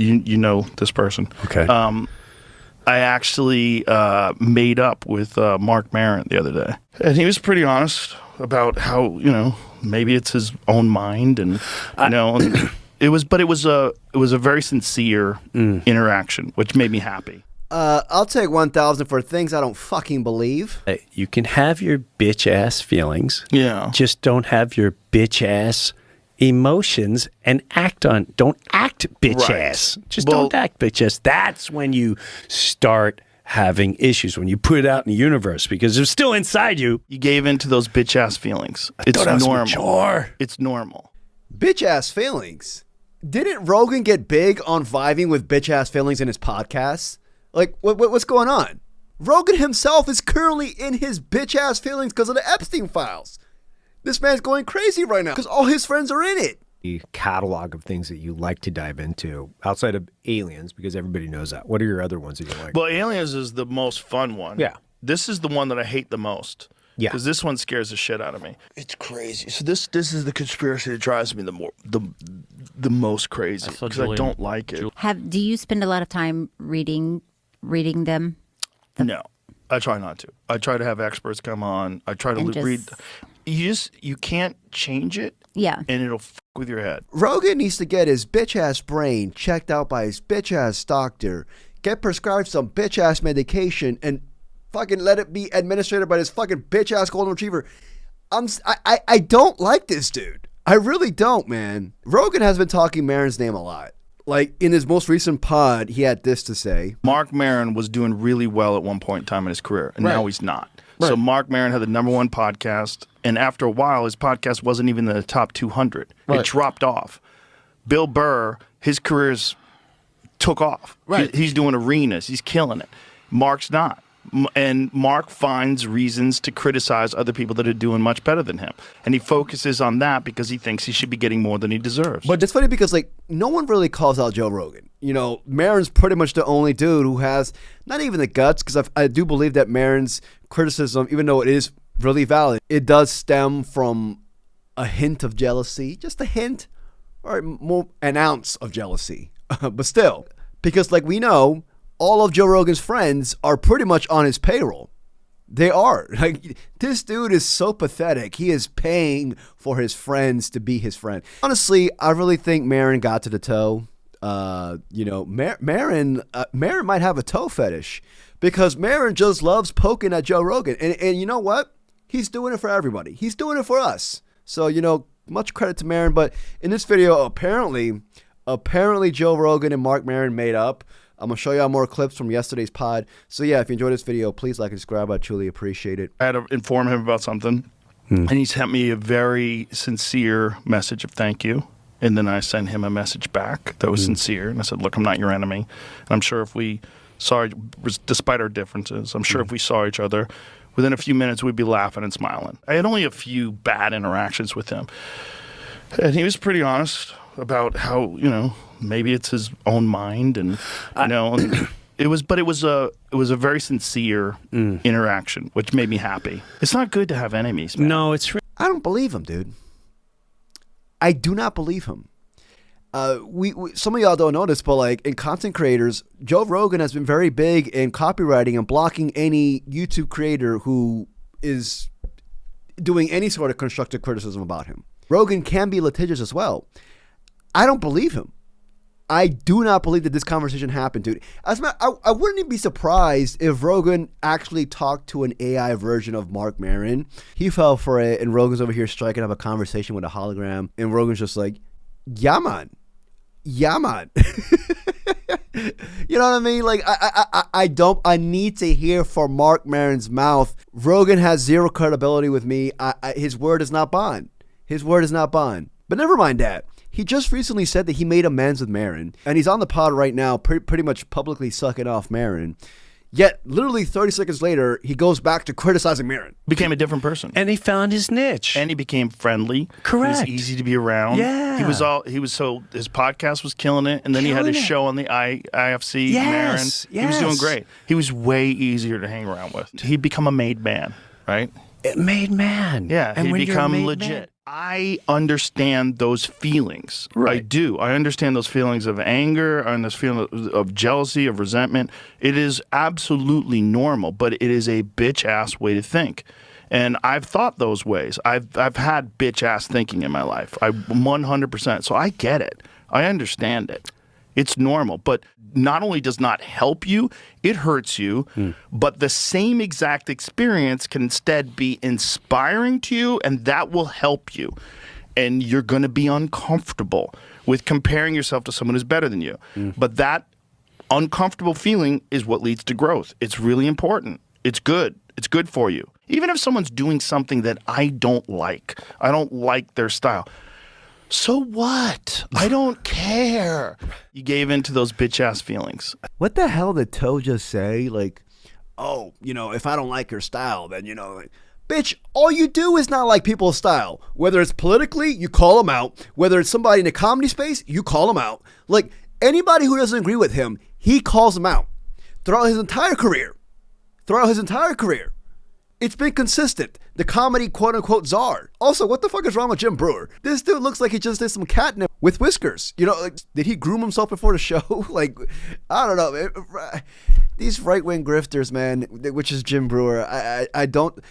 You know this person. Okay. I actually made up with Mark Maron the other day, and he was pretty honest about how maybe it's his own mind, and it was a very sincere interaction, which made me happy. I'll take 1,000 for things I don't fucking believe. You can have your bitch ass feelings. Yeah. Just don't have your bitch ass emotions and don't act bitch ass. Just don't act bitch ass. That's when you start having issues, when you put it out in the universe, because it's still inside you. You gave in to those bitch ass feelings. It's normal. It's normal. Bitch ass feelings. Didn't Rogan get big on vibing with bitch ass feelings in his podcast? Like, what's going on? Rogan himself is currently in his bitch ass feelings because of the Epstein files. This man's going crazy right now because all his friends are in it. The catalog of things that you like to dive into outside of Aliens, because everybody knows that. What are your other ones that you like? Well, Aliens is the most fun one. Yeah. This is the one that I hate the most. Yeah. Because this one scares the shit out of me. It's crazy. So this is the conspiracy that drives me the most crazy, because I don't like it. Do you spend a lot of time reading them? No, I try not to. I try to have experts come on. I try to read. You can't change it. Yeah. And it'll fuck with your head. Rogan needs to get his bitch ass brain checked out by his bitch ass doctor, get prescribed some bitch ass medication, and fucking let it be administered by this fucking bitch ass golden retriever. I don't like this dude. I really don't, man. Rogan has been talking Maron's name a lot. Like, in his most recent pod, he had this to say. Mark Maron was doing really well at one point in time in his career, and now he's not. Right. So Mark Maron had the #1 podcast, and after a while, his podcast wasn't even in the top 200. It dropped off. Bill Burr, his career's took off. Right. He's doing arenas. He's killing it. Mark's not. And Mark finds reasons to criticize other people that are doing much better than him. And he focuses on that because he thinks he should be getting more than he deserves. But it's funny because, like, no one really calls out Joe Rogan. Maron's pretty much the only dude who has not even the guts, because I do believe that Maron's criticism, even though it is really valid, it does stem from a hint of jealousy. Just a hint, or more an ounce of jealousy. But still, because like we know, all of Joe Rogan's friends are pretty much on his payroll. They are. Like, this dude is so pathetic. He is paying for his friends to be his friend. Honestly, I really think Maron got to the toe. Maron might have a toe fetish, because Maron just loves poking at Joe Rogan. And you know what? He's doing it for everybody. He's doing it for us. So, much credit to Maron. But in this video, apparently Joe Rogan and Mark Maron made up. I'm going to show y'all more clips from yesterday's pod. So yeah, if you enjoyed this video, please like and subscribe. I truly appreciate it. I had to inform him about something, and he sent me a very sincere message of thank you. And then I sent him a message back that was sincere. And I said, look, I'm not your enemy. And I'm sure if we saw, despite our differences, I'm sure if we saw each other, within a few minutes, we'd be laughing and smiling. I had only a few bad interactions with him. And he was pretty honest about how, maybe it's his own mind, and it was a very sincere interaction, which made me happy. It's not good to have enemies, man. No, I don't believe him, dude. I do not believe him. We some of y'all don't know this, but like in content creators, Joe Rogan has been very big in copywriting and blocking any YouTube creator who is doing any sort of constructive criticism about him. Rogan can be litigious as well. I don't believe him. I do not believe that this conversation happened, dude. I wouldn't even be surprised if Rogan actually talked to an AI version of Mark Maron. He fell for it, and Rogan's over here striking up a conversation with a hologram, and Rogan's just like, yeah, man. Yeah, man. You know what I mean? Like, I need to hear from Mark Maron's mouth. Rogan has zero credibility with me. His word is not bond. His word is not bond. But never mind that. He just recently said that he made amends with Maron, and he's on the pod right now pretty much publicly sucking off Maron. Yet, literally 30 seconds later, he goes back to criticizing Maron. Became a different person. And he found his niche. And he became friendly. Correct. He was easy to be around. Yeah. His podcast was killing it, and then he had his show on the IFC, Maron. He was doing great. He was way easier to hang around with. He'd become a made man, right? Made man. Yeah, and he'd when you're become made legit. man, I understand those feelings. Right. I do. I understand those feelings of anger and this feeling of jealousy, of resentment. It is absolutely normal, but it is a bitch-ass way to think. And I've thought those ways. I've had bitch-ass thinking in my life. 100%. So I get it. I understand it. It's normal. But not only does not help you, it hurts you. But the same exact experience can instead be inspiring to you, and that will help you. And you're going to be uncomfortable with comparing yourself to someone who's better than you. But that uncomfortable feeling is what leads to growth. It's really important. It's good. It's good for you. Even if someone's doing something that I don't like their style. So what? I don't care. You gave into those bitch-ass feelings. What the hell did Toe just say? Like, oh, if I don't like your style, then, like, bitch, all you do is not like people's style. Whether it's politically, you call them out. Whether it's somebody in the comedy space, you call them out. Like, anybody who doesn't agree with him, he calls them out. Throughout his entire career. It's been consistent. The comedy quote-unquote czar. Also, what the fuck is wrong with Jim Brewer? This dude looks like he just did some catnip with whiskers. Like, did he groom himself before the show? Like, I don't know. These right-wing grifters, man, which is Jim Brewer, I don't...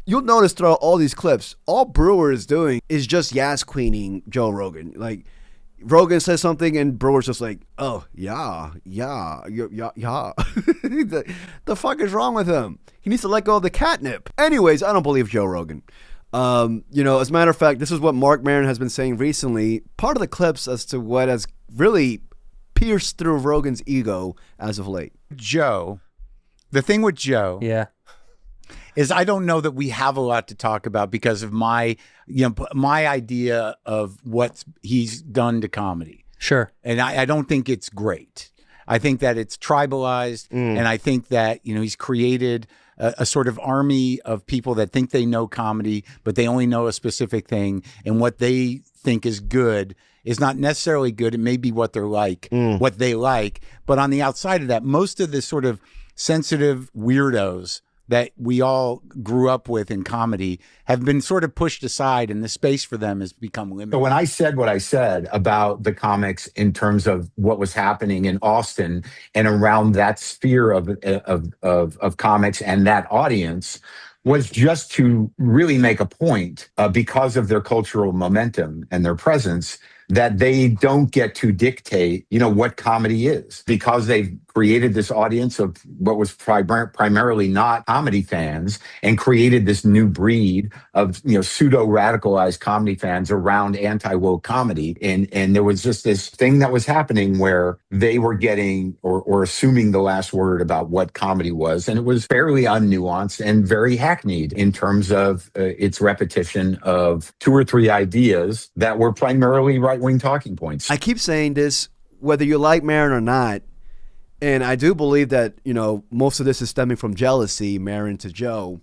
You'll notice throughout all these clips, all Brewer is doing is just yas-queening Joe Rogan. Like, Rogan says something and Brewer's just like, oh, yeah. The fuck is wrong with him? He needs to let go of the catnip. Anyways, I don't believe Joe Rogan. As a matter of fact, this is what Mark Maron has been saying recently. Part of the clips as to what has really pierced through Rogan's ego as of late. Joe, the thing with Joe, is I don't know that we have a lot to talk about because of my idea of what he's done to comedy. Sure. And I don't think it's great. I think that it's tribalized, and I think that he's created a sort of army of people that think they know comedy, but they only know a specific thing, and what they think is good is not necessarily good. It may be what they're like, what they like, but on the outside of that, most of the sort of sensitive weirdos that we all grew up with in comedy have been sort of pushed aside, and the space for them has become limited. So when I said what I said about the comics in terms of what was happening in Austin and around that sphere of comics and that audience, was just to really make a point because of their cultural momentum and their presence that they don't get to dictate, what comedy is, because they've created this audience of what was primarily not comedy fans and created this new breed of, pseudo-radicalized comedy fans around anti-woke comedy. And there was just this thing that was happening where they were getting or assuming the last word about what comedy was. And it was fairly unnuanced and very hackneyed in terms of its repetition of 2 or 3 ideas that were primarily right-wing talking points. I keep saying this, whether you like Maron or not, and I do believe that, most of this is stemming from jealousy, Maron to Joe.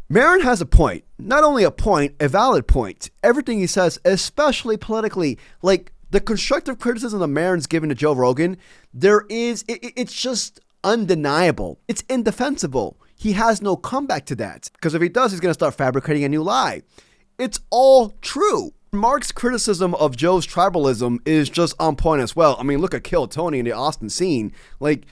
Maron has a point. Not only a point, a valid point. Everything he says, especially politically, like the constructive criticism that Maron's given to Joe Rogan, it's just undeniable. It's indefensible. He has no comeback to that. Because if he does, he's going to start fabricating a new lie. It's all true. Mark's criticism of Joe's tribalism is just on point as well. I mean, look at Kill Tony in the Austin scene. Like,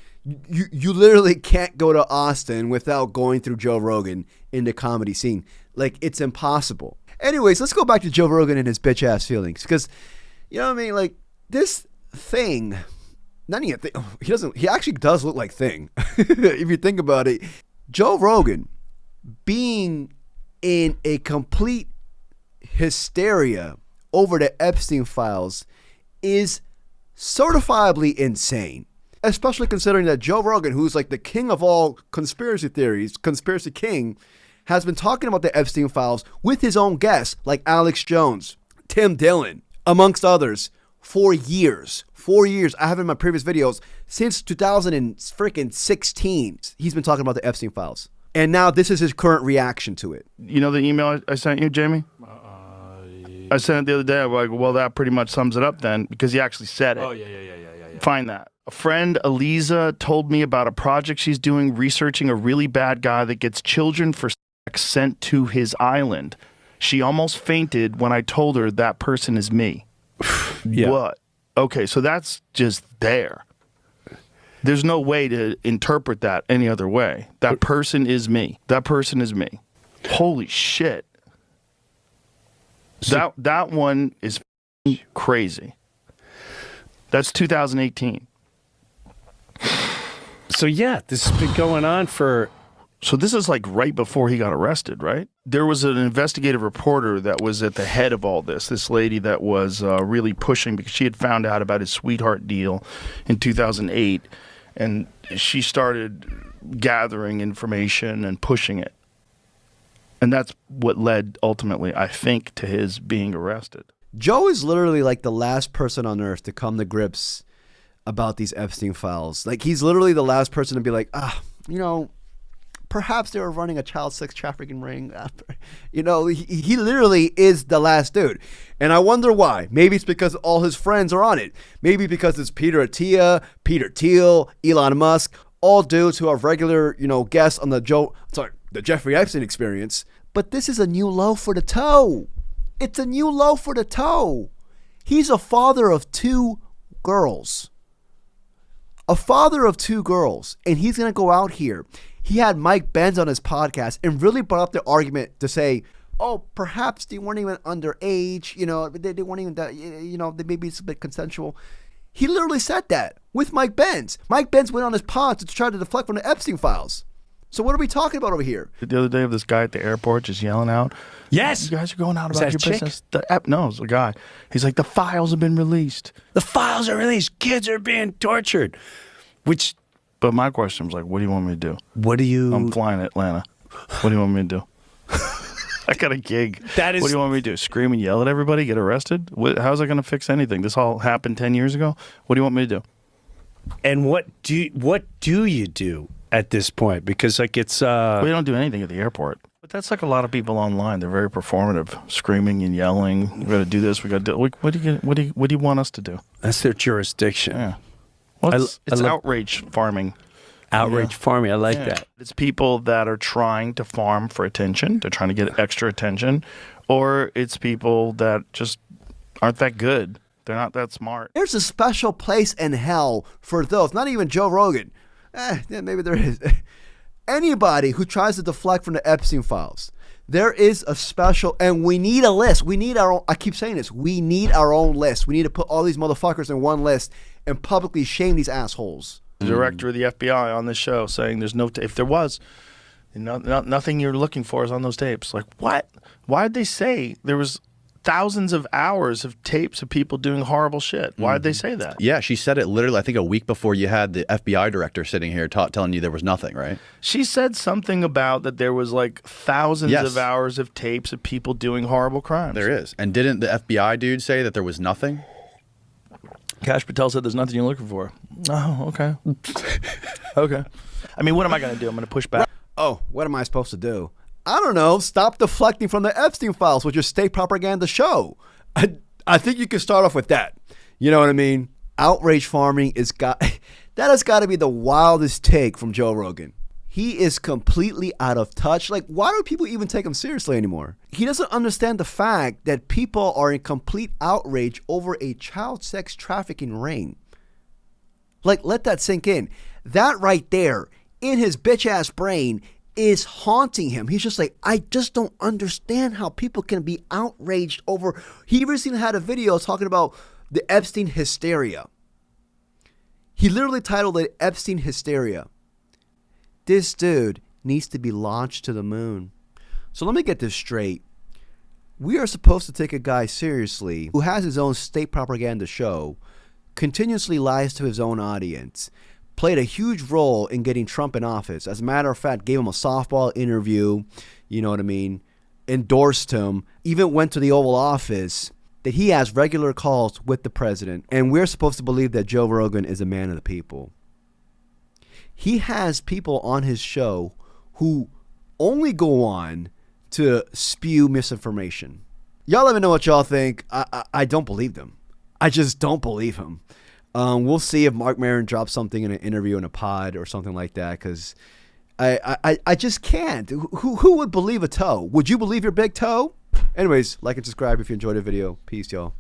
you literally can't go to Austin without going through Joe Rogan in the comedy scene. Like, it's impossible. Anyways, let's go back to Joe Rogan and his bitch-ass feelings. Because, you know what I mean? Like, this thing, not even he actually does look like Thing. If you think about it. Joe Rogan being in a complete hysteria over the Epstein files is certifiably insane, especially considering that Joe Rogan, who's like the king of all conspiracy theories, conspiracy king, has been talking about the Epstein files with his own guests like Alex Jones, Tim Dillon, amongst others, for years. 4 years. I have in my previous videos since 2016. He's been talking about the Epstein files. And now this is his current reaction to it. You know the email I sent you, Jamie? I sent it the other day. I'm like, well, that pretty much sums it up then, because he actually said it. Oh, yeah. Find that. A friend, Eliza, told me about a project she's doing researching a really bad guy that gets children for sex sent to his island. She almost fainted when I told her that person is me. Yeah. What? Okay, so that's just there. There's no way to interpret that any other way. That person is me. That person is me. Holy shit. That one is crazy. That's 2018. So yeah, this has been going on for. So this is like right before he got arrested, right? There was an investigative reporter that was at the head of all this. This lady that was really pushing because she had found out about his sweetheart deal in 2008, and she started gathering information and pushing it. And that's what led ultimately, I think, to his being arrested. Joe is literally like the last person on earth to come to grips about these Epstein files. Like, he's literally the last person to be like, perhaps they were running a child sex trafficking ring. He literally is the last dude. And I wonder why. Maybe it's because all his friends are on it. Maybe because it's Peter Attia, Peter Thiel, Elon Musk, all dudes who are regular, guests on the Jeffrey Epstein Experience. But this is a new low for the toe. It's a new low for the toe. He's a father of 2 girls. A father of 2 girls. And he's going to go out here. He had Mike Benz on his podcast and really brought up the argument to say, perhaps they weren't even underage, they weren't even that, they maybe it's a bit consensual. He literally said that with Mike Benz. Mike Benz went on his pod to try to deflect from the Epstein files. So what are we talking about over here? The other day of this guy at the airport just yelling out, Yes. you guys are going out Was about that your a chick? business. No, it's a guy. He's like, the files have been released. The files are released. Kids are being tortured. Which, But my question was like, what do you want me to do? what do you? I'm flying to Atlanta. What do you want me to do? I got a gig. That is- What do you want me to do? Scream and yell at everybody? Get arrested? How's that going to fix anything? This all happened 10 years ago. What do you want me to do? And what do you do at this point? Because like it's We don't do anything at the airport. But that's like a lot of people online. They're very performative, screaming and yelling. We got to do this. We got to do. What do you want us to do? that's their jurisdiction. Yeah. Well, it's I love- outrage farming. Outrage farming. I like Yeah. that. It's people that are trying to farm for attention. They're trying to get extra attention, or it's people that just aren't that good. They're not that smart. There's a special place in hell for those. Not even Joe Rogan. Yeah, maybe there is. Anybody who tries to deflect from the Epstein files. There is a special, and we need a list. We need our own. I keep saying this. We need our own list. We need to put all these motherfuckers in one list and publicly shame these assholes. The director of the FBI on this show saying there's no if there was, nothing you're looking for is on those tapes. Like, what? Why did they say there was thousands of hours of tapes of people doing horrible shit? Why did they say that? Yeah, she said it literally, I think, a week before you had the FBI director sitting here telling you there was nothing, right? She said something about that there was like thousands Yes. of hours of tapes of people doing horrible crimes. There is. And didn't the FBI dude say that there was nothing? Kash Patel said there's nothing you're looking for. Oh, okay. Okay. I mean, what am I going to do? I'm going to push back. Oh, what am I supposed to do? I don't know. Stop deflecting from the Epstein files with your state propaganda show. I think you can start off with that. You know what I mean? Outrage farming that has got to be the wildest take from Joe Rogan. He is completely out of touch. Like, why do people even take him seriously anymore? He doesn't understand the fact that people are in complete outrage over a child sex trafficking ring. Like, let that sink in. That right there, in his bitch-ass brain, is haunting him. He's just like, I just don't understand how people can be outraged over. He recently had a video talking about the Epstein hysteria. He literally titled it Epstein hysteria. This dude needs to be launched to the moon. So let me get this straight. We are supposed to take a guy seriously who has his own state propaganda show, continuously lies to his own audience, played a huge role in getting Trump in office. As a matter of fact, gave him a softball interview, you know what I mean, endorsed him, even went to the Oval Office, that he has regular calls with the president. And we're supposed to believe that Joe Rogan is a man of the people. He has people on his show who only go on to spew misinformation. Y'all let me know what y'all think. I don't believe them. I just don't believe him. We'll see if Mark Maron drops something in an interview in a pod or something like that, because I just can't. Who would believe a toe? Would you believe your big toe? Anyways, like and subscribe if you enjoyed the video. Peace, y'all.